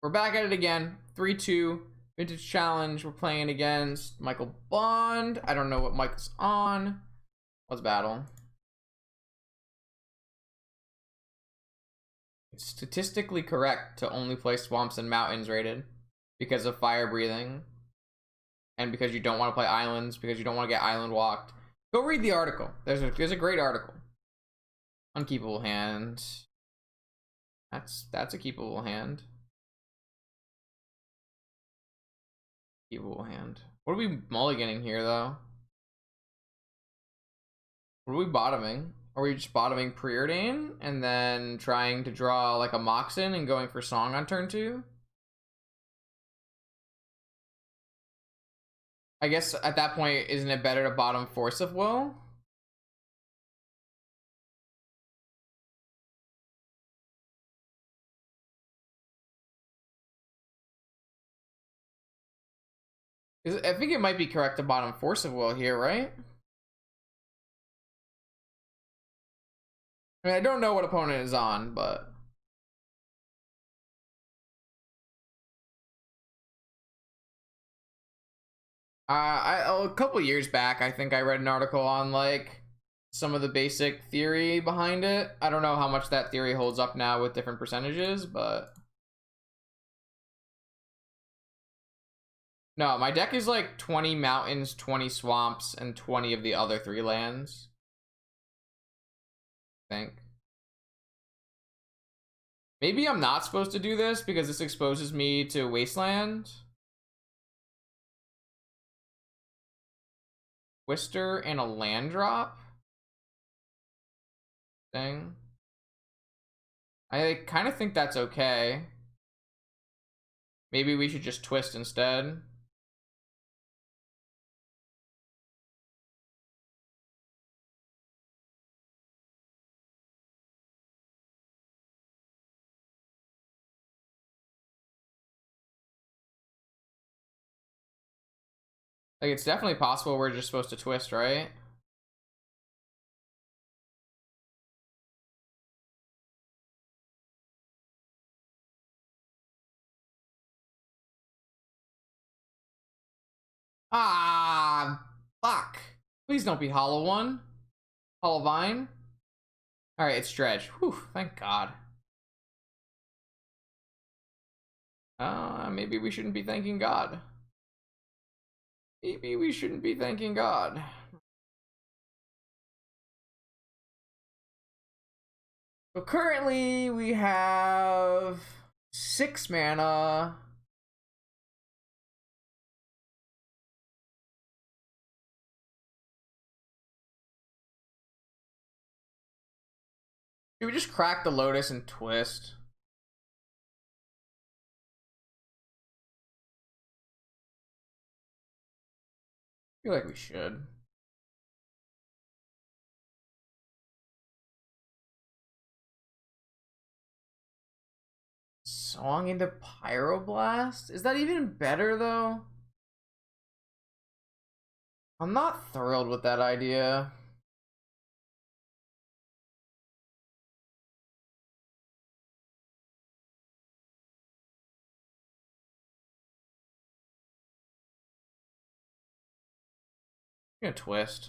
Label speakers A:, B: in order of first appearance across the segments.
A: We're back at it again. 3-2 vintage challenge. We're playing against Michael Bond. I don't know what Mike's on. Let's battle. It's statistically correct to only play swamps and mountains rated because of fire breathing and because you don't want to play islands, because you don't want to get island walked. Go read the article. There's a great article. Unkeepable hand. That's a keepable hand. Keepable hand. What are we mulliganing here though? What are we bottoming? Are we just bottoming Preordain and then trying to draw like a Moxen and going for Song on turn 2? I guess at that point, isn't it better to bottom Force of Will? I think it might be correct to bottom Force of Will here, right? I mean, I don't know what opponent is on, but a couple years back, I think I read an article on like some of the basic theory behind it. I don't know how much that theory holds up now with different percentages, but no, my deck is like 20 mountains, 20 swamps, and 20 of the other 3 lands. I think. Maybe I'm not supposed to do this because this exposes me to Wasteland. Twister and a land drop thing. I kind of think that's okay. Maybe we should just twist instead. Like, it's definitely possible we're just supposed to twist, right? Ah, fuck. Please don't be Hollow One. Hollow Vine. Alright, it's Dredge. Whew, thank God. Maybe we shouldn't be thanking God. Maybe we shouldn't be thanking God. So currently we have 6 mana. Should we just crack the Lotus and twist? I feel like we should. Song into Pyroblast? Is that even better though? I'm not thrilled with that idea. I'm gonna twist.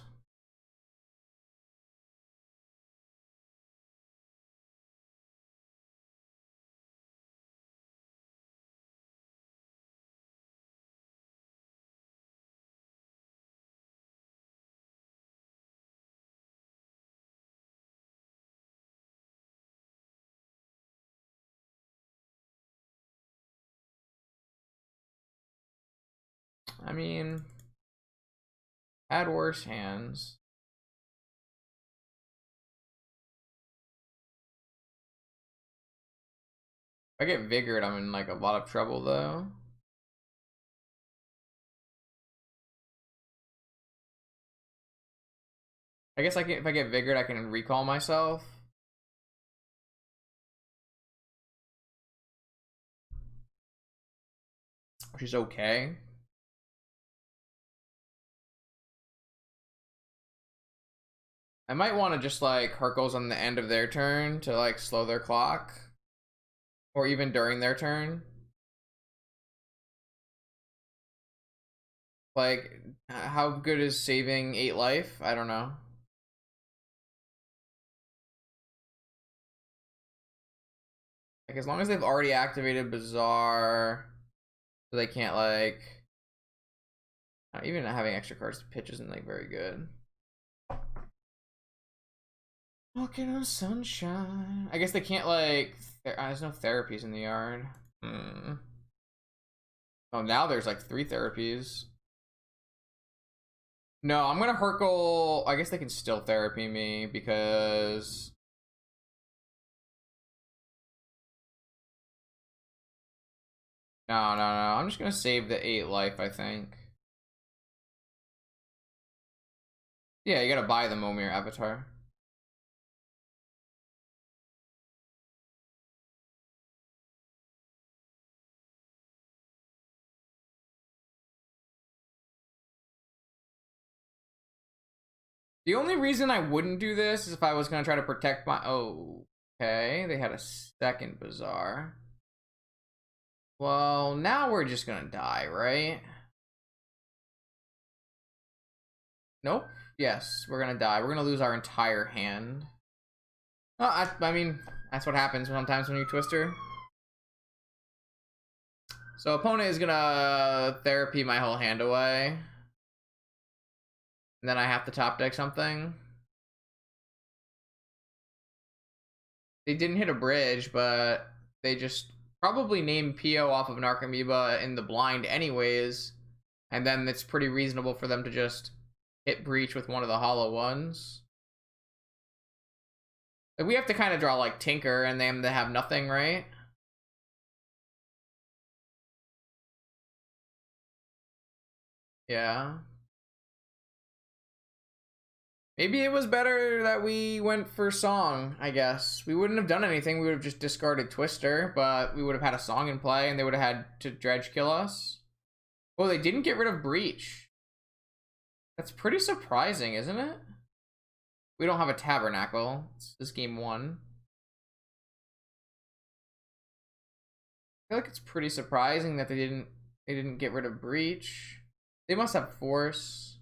A: I mean, had worse hands. If I get Vigored, I'm in like a lot of trouble though. I guess if I get Vigored, I can recall myself. Which is okay. I might want to just like Hercules on the end of their turn to like slow their clock. Or even during their turn. Like, how good is saving 8 life? I don't know. Like, as long as they've already activated Bazaar, so they can't, like... Even having extra cards to pitch isn't, like, very good. Walking on sunshine. I guess they can't, like... There's no therapies in the yard. Oh, now there's, like, 3 therapies. No, I'm gonna Hercle... I guess they can still therapy me, because... No. I'm just gonna save the 8 life, I think. Yeah, you gotta buy the Momir Avatar. The only reason I wouldn't do this is if I was gonna try to protect my... Oh, okay. They had a second Bazaar. Well, now we're just gonna die, right? Nope. Yes, we're gonna die. We're gonna lose our entire hand. I mean, that's what happens sometimes when you Twister. So opponent is gonna therapy my whole hand away. And then I have to top deck something. They didn't hit a bridge, but they just probably named PO off of an Archamoeba in the blind anyways. And then it's pretty reasonable for them to just hit breach with one of the hollow ones. Like, we have to kind of draw like Tinker and them to have nothing, right? Yeah. Maybe it was better that we went for Song, I guess. We wouldn't have done anything. We would have just discarded Twister, but we would have had a Song in play and they would have had to Dredge kill us. Oh, they didn't get rid of Breach. That's pretty surprising, isn't it? We don't have a Tabernacle. This is game 1. I feel like it's pretty surprising that they didn't get rid of Breach. They must have Force.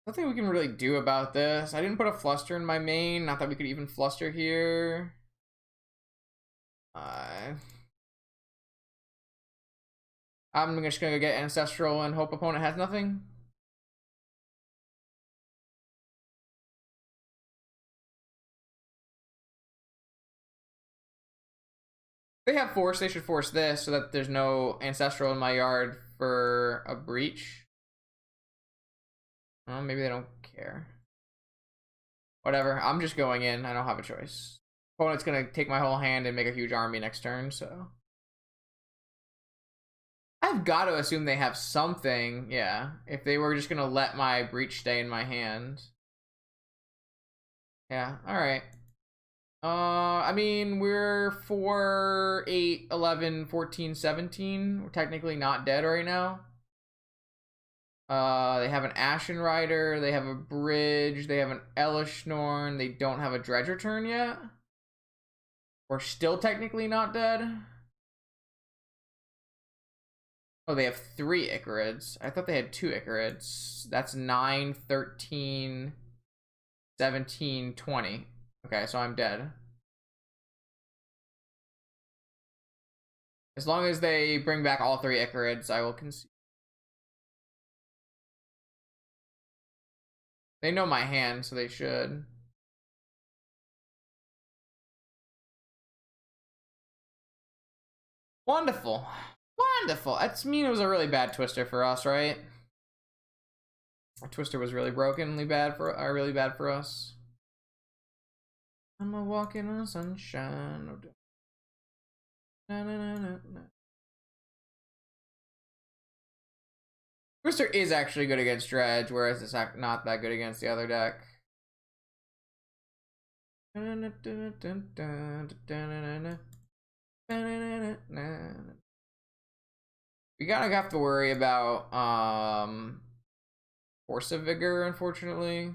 A: Nothing we can really do about this. I didn't put a Fluster in my main. Not that we could even Fluster here. I'm just gonna get Ancestral and hope opponent has nothing. They have Force. They should force this so that there's no Ancestral in my yard for a Breach. Well, maybe they don't care. Whatever. I'm just going in. I don't have a choice. Opponent's gonna take my whole hand and make a huge army next turn, so... I've got to assume they have something, yeah. If they were just gonna let my Breach stay in my hand. Yeah, alright. I mean, we're 4, 8, 11, 14, 17. We're technically not dead right now. They have an Ashen Rider, they have a Bridge, they have an Elishnorn, they don't have a Dredge return yet. We're still technically not dead. Oh, they have 3 Icarids. I thought they had 2 Icarids. That's 9, 13, 17, 20. Okay, so I'm dead. As long as they bring back all 3 Icarids, I will concede. They know my hand, so they should. Wonderful. Wonderful. That's mean it was a really bad Twister for us, right? Our Twister was really brokenly bad for really bad for us. I'm a walking on sunshine. Na, na, na, na, na. Twister is actually good against Dredge, whereas it's not that good against the other deck. We gotta have to worry about Force of Vigor, unfortunately.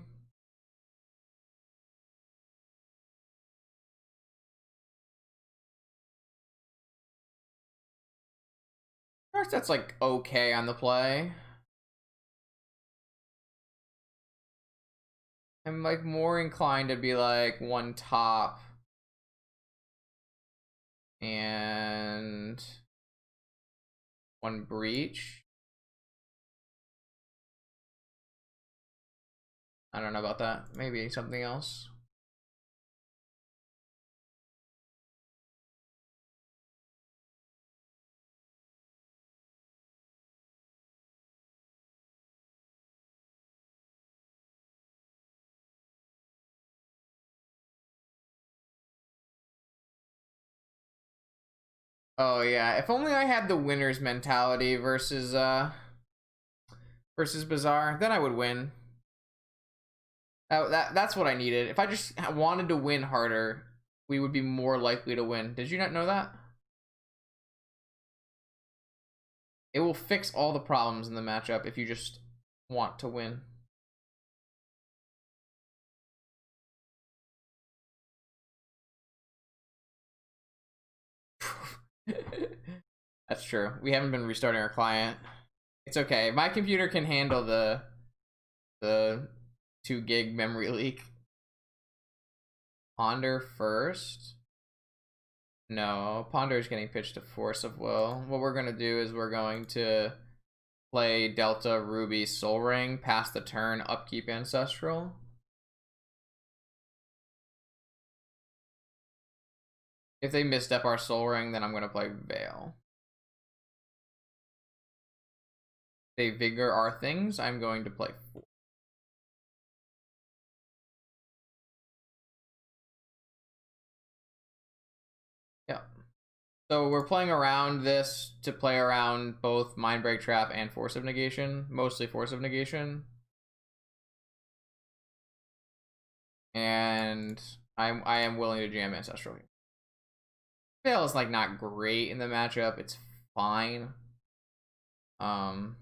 A: That's like okay on the play. I'm like more inclined to be like one top and one breach. I don't know about that. Maybe something else. Oh yeah, if only I had the winner's mentality versus Bazaar, then I would win. That's what I needed. If I just wanted to win harder, we would be more likely to win. Did you not know that? It will fix all the problems in the matchup if you just want to win. That's true. We haven't been restarting our client. It's okay. My computer can handle the 2 gig memory leak. Ponder first. No, Ponder is getting pitched to Force of Will. What we're gonna do is we're going to play Delta Ruby Soul Ring, pass the turn, upkeep Ancestral. If they misstep our Soul Ring, then I'm gonna play Veil. If they Vigor our things, I'm going to play 4. Yeah. So we're playing around this to play around both Mindbreak Trap and Force of Negation. Mostly Force of Negation. And I am willing to jam Ancestral here. Veil is like not great in the matchup. It's fine. Opponent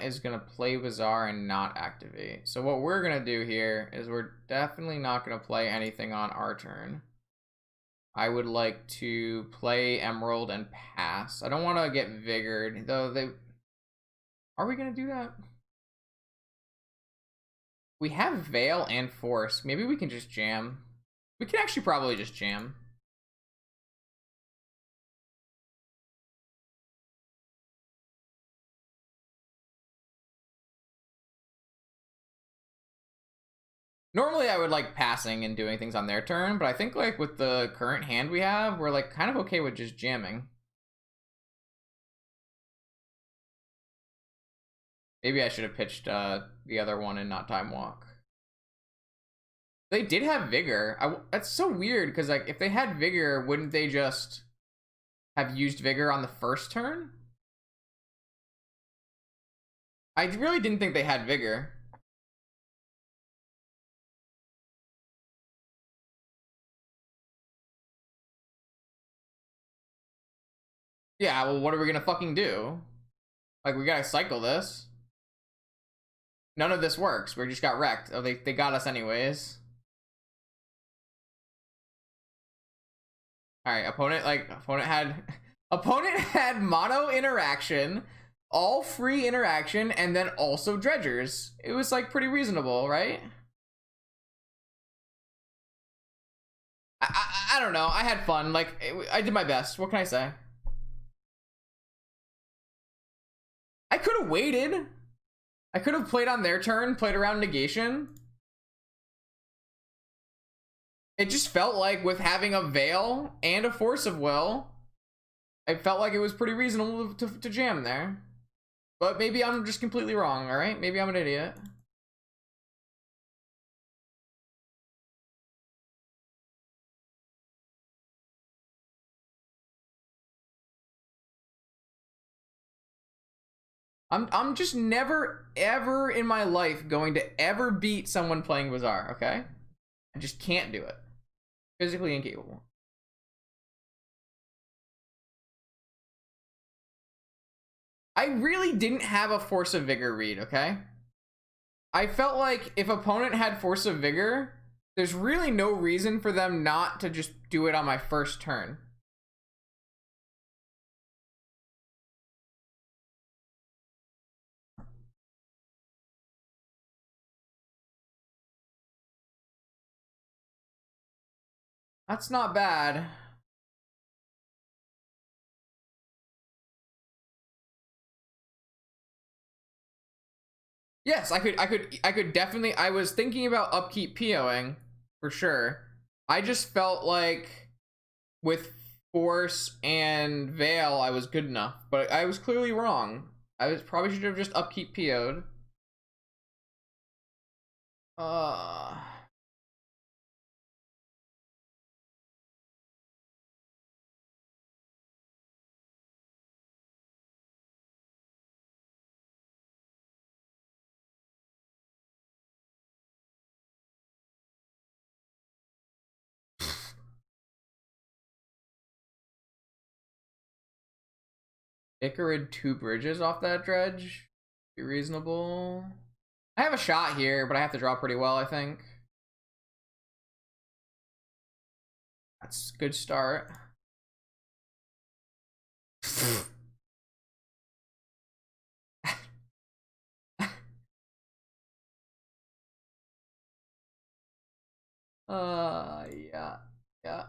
A: is gonna play Bazaar and not activate. So what we're gonna do here is we're definitely not gonna play anything on our turn. I would like to play Emerald and pass. I don't want to get Vigored, though. Are we gonna do that? We have Veil and Force. Maybe we can just jam. We can actually probably just jam. Normally I would like passing and doing things on their turn, but I think like with the current hand we have, we're like kind of okay with just jamming. Maybe I should have pitched the other one and not Time Walk. They did have Vigor. That's so weird because like if they had Vigor, wouldn't they just have used Vigor on the first turn? I really didn't think they had Vigor. Yeah, well, what are we gonna fucking do? Like, we gotta cycle this. None of this works. We just got wrecked. Oh, they got us anyways. All right, opponent had mono interaction, all free interaction, and then also dredgers. It was like pretty reasonable, right? I don't know. I had fun. Like, I did my best. What can I say? I could have waited. I could have played on their turn, played around negation. It just felt like with having a Veil and a Force of Will, I felt like it was pretty reasonable to jam there. But maybe I'm just completely wrong, alright? Maybe I'm an idiot. I'm just never ever in my life going to ever beat someone playing Bazaar, okay? I just can't do it. Physically incapable. I really didn't have a Force of Vigor read, okay? I felt like if opponent had Force of Vigor, there's really no reason for them not to just do it on my first turn. That's not bad. Yes, I could definitely. I was thinking about upkeep POing for sure. I just felt like with Force and Veil, I was good enough, but I was clearly wrong. I was probably should have just upkeep PO'd. Uh. Icarid 2 bridges off that dredge. Be reasonable. I have a shot here, but I have to draw pretty well, I think. That's a good start. Yeah. Yeah.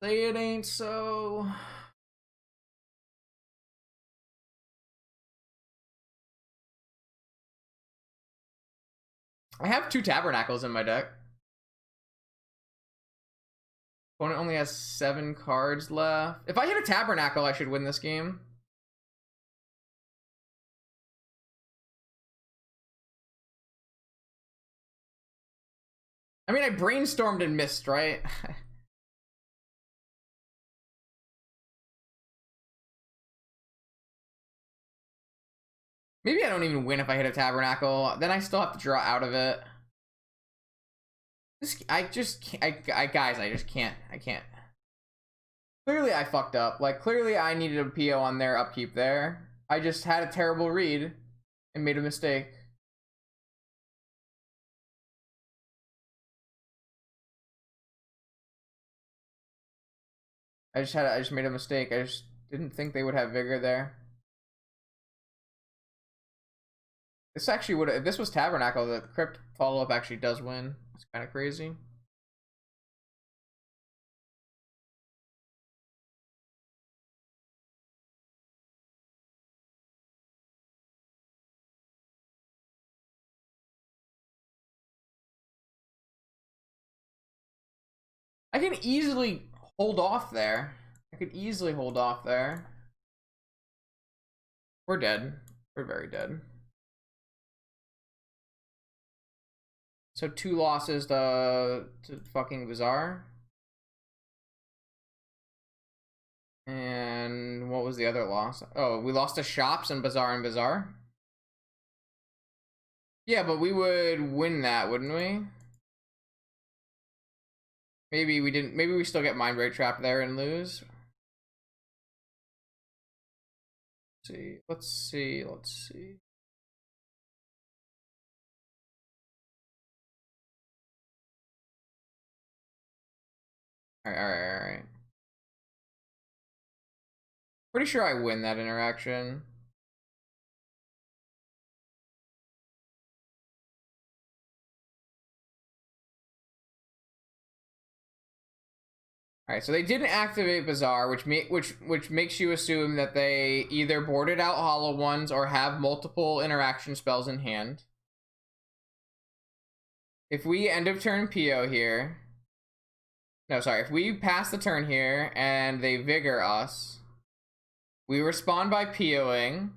A: Say it ain't so. I have 2 Tabernacles in my deck. Opponent only has 7 cards left. If I hit a Tabernacle, I should win this game. I mean, I brainstormed and missed, right? Maybe I don't even win if I hit a Tabernacle. Then I still have to draw out of it. I just can't. Guys, I just can't. I can't. Clearly, I fucked up. Like, clearly, I needed a PO on their upkeep there. I just had a terrible read and made a mistake. I just made a mistake. I just didn't think they would have vigor there. This actually would, if this was Tabernacle, the Crypt follow-up actually does win. It's kind of crazy. I can easily hold off there. I could easily hold off there. We're dead. We're very dead. So 2 losses to fucking Bizarre. And what was the other loss? Oh, we lost to Shops and Bizarre. Yeah, but we would win that, wouldn't we? Maybe we didn't. Maybe we still get Mind Break Trap there and lose. Let's see. Alright. Pretty sure I win that interaction. Alright, so they didn't activate Bizarre, which makes you assume that they either boarded out Hollow Ones or have multiple interaction spells in hand. If we end of turn PO here... No, sorry. If we pass the turn here and they Vigor us, we respond by POing.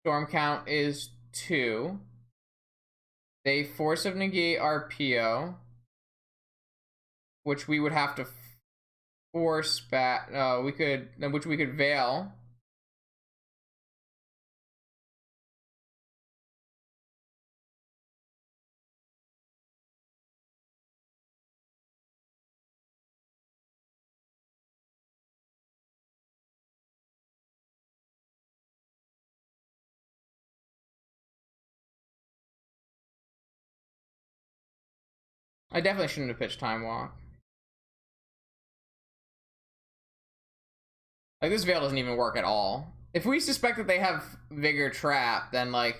A: Storm count is 2. They Force of Negate our PO, which we would have to force back. Which we could Veil. I definitely shouldn't have pitched Time Walk. Like, this Veil doesn't even work at all. If we suspect that they have Vigor Trap, then, like...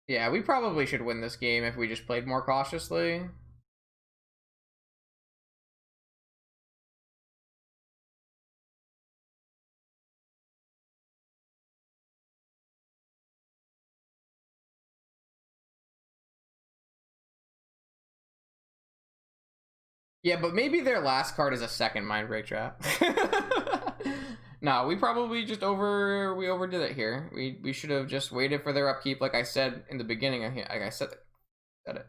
A: Yeah, we probably should win this game if we just played more cautiously. Yeah, but maybe their last card is a second Mind Break Trap. No, we probably just overdid it here. We should have just waited for their upkeep, like I said in the beginning. Like I said it.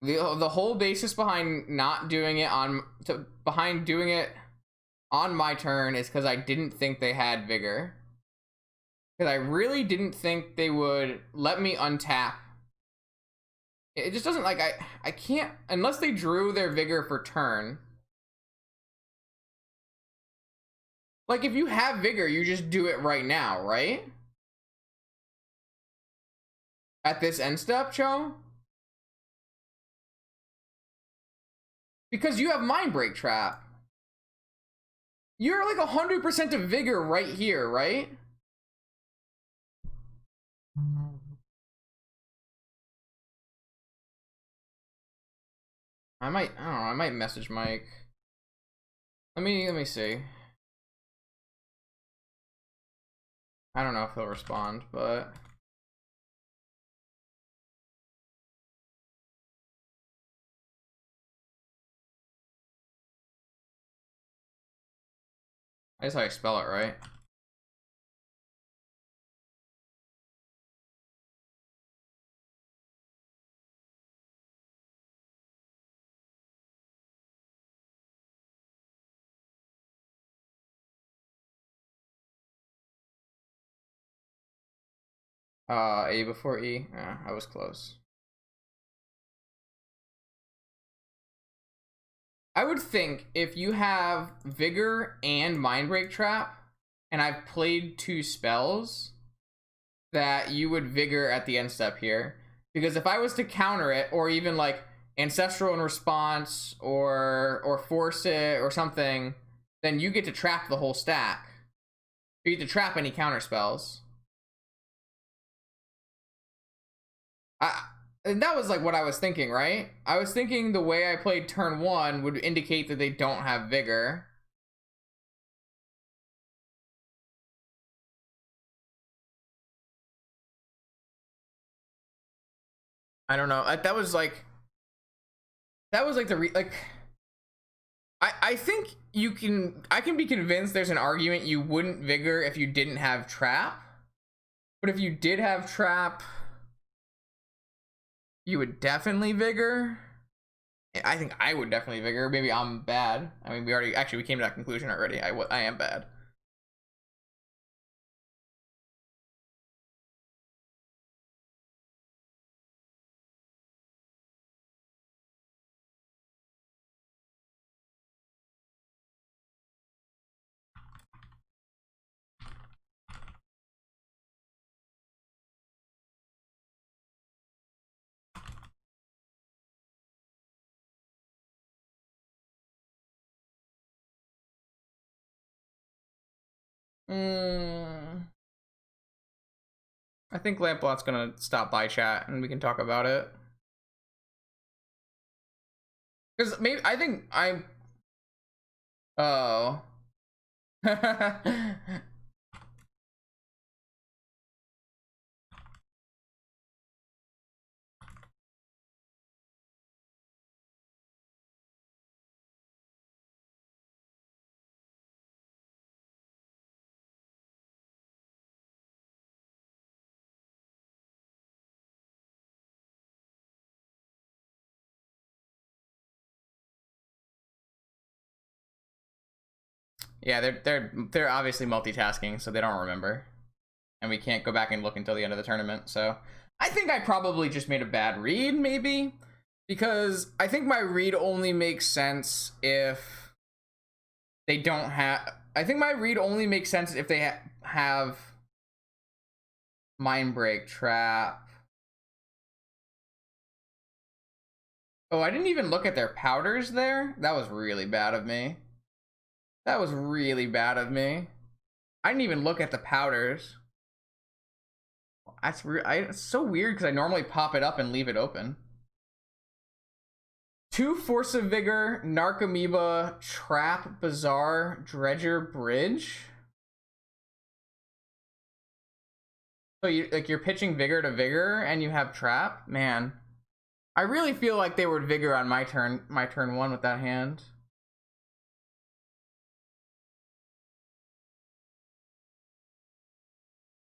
A: The whole basis behind not doing it behind doing it on my turn is because I didn't think they had Vigor. Because I really didn't think they would let me untap. It just doesn't, like, I can't, unless they drew their Vigor for turn. Like, if you have Vigor, you just do it right now, right? At this end step, Cho? Because you have Mind Break Trap. You're like 100% of Vigor right here, right? I don't know, I might message Mike. Let me see. I don't know if he'll respond, but that's how you spell it, right? A before E. Yeah, I was close. I would think if you have Vigor and Mind Break Trap, and I've played 2 spells, that you would Vigor at the end step here. Because if I was to counter it, or even like Ancestral in response, or force it, or something, then you get to trap the whole stack. You get to trap any counter spells. And that was like what I was thinking, right? I was thinking the way I played turn 1 would indicate that they don't have Vigor. I don't know. That was like the I think I can be convinced there's an argument you wouldn't Vigor if you didn't have Trap. But if you did have Trap, you would definitely Vigor. I think I would definitely Vigor. Maybe I'm bad. I mean, we came to that conclusion already. I am bad. I think Lamplot's gonna stop by chat and we can talk about it. Because maybe I think I'm. Oh. Yeah, they're obviously multitasking, so they don't remember, and we can't go back and look until the end of the tournament. So I think I probably just made a bad read, maybe, because I think my read only makes sense if they don't have. I think my read only makes sense if they have Mind Break Trap. Oh, I didn't even look at their powders there. That was really bad of me. That was really bad of me. I didn't even look at the powders. That's weird. It's so weird because I normally pop it up and leave it open. 2 Force of Vigor, Narcomoeba, Trap, Bazaar, Dredger, Bridge. So you're pitching Vigor to Vigor and you have Trap? Man. I really feel like they would Vigor on my turn 1 with that hand.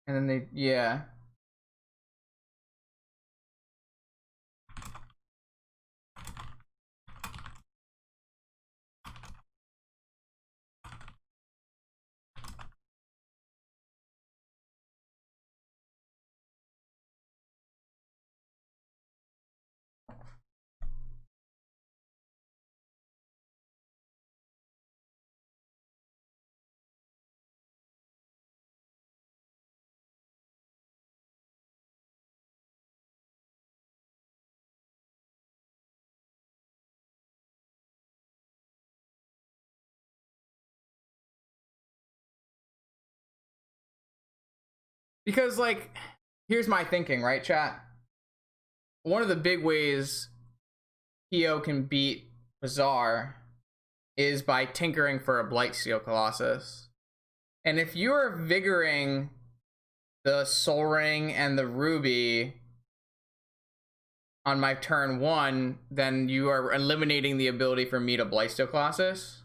A: And then they, yeah. Because, like, here's my thinking, right, chat? One of the big ways PO can beat Bazaar is by tinkering for a Blightsteel Colossus. And if you're Vigoring the Sol Ring and the Ruby on my turn 1, then you are eliminating the ability for me to Blightsteel Colossus.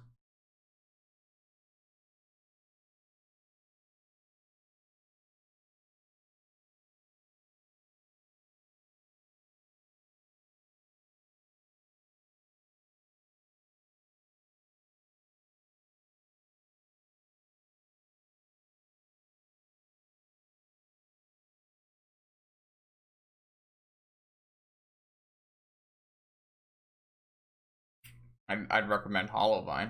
A: I'd recommend Hollowvine.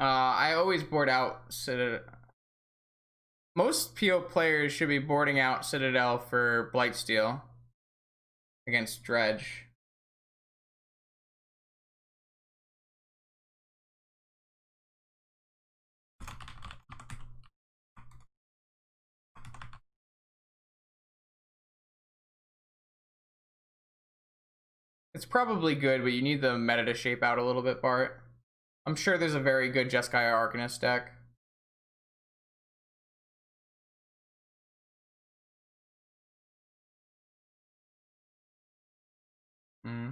A: I always board out Citadel. Most PO players should be boarding out Citadel for Blightsteel against Dredge. It's probably good, but you need the meta to shape out a little bit, Bart. I'm sure there's a very good Jeskai Arcanist deck. Hmm.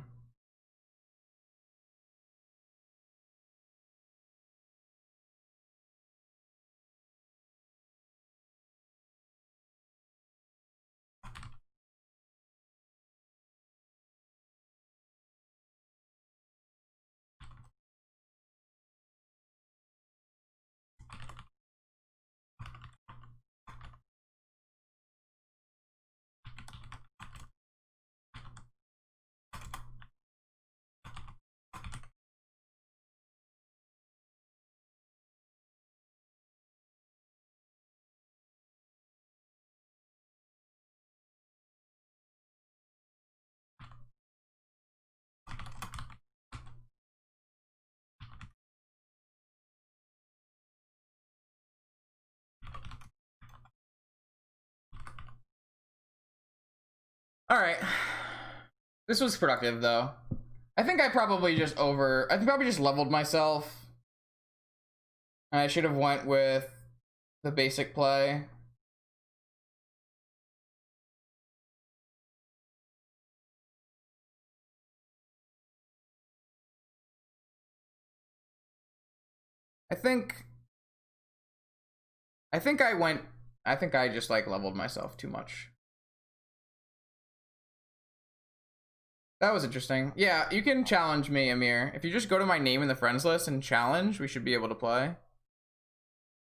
A: All right. This was productive, though. I think I probably just leveled myself. I should have went with the basic play. I think I think I just like leveled myself too much. That was interesting. Yeah, you can challenge me, Amir. If you just go to my name in the friends list and challenge, we should be able to play.